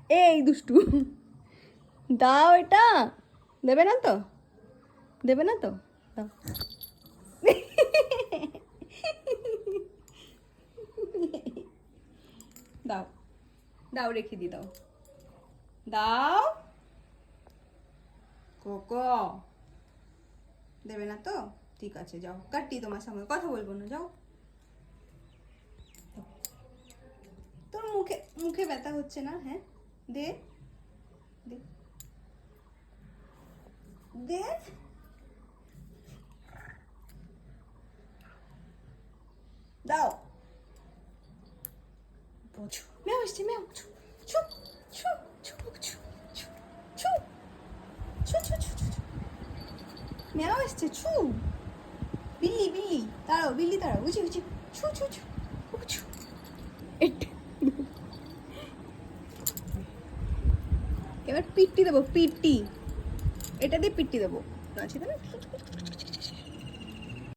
এই দুষ্টু, দাও এটা। দেবে না তো? দেবে না তো? দাও। দাও, দাও, রেখে দি, দাও, দাও। কোকো, দেবে না তো? ঠিক আছে, যাও, কাটি, তোমার সঙ্গে কথা বলবো না, যাও। তোর মুখে মুখে ব্যথা হচ্ছে না? হ্যাঁ, দে, দে, দে। দাও। বোঝো, ম্যাও এসছে, ম্যাও। ছু ছু ছু ছু ছু ছু ছু ছু ছু ছু ছু। ম্যাও এসছে, ছু। বিল্লি, বিল্লি দাঁড়াও, বিল্লি দাঁড়াও, উঁচু উঁচু, ছু ছু ছু ছু। এবার পিট্টি দেবো, পিট্টি। এটা দিয়ে পিট্টি দেবো, আছে না?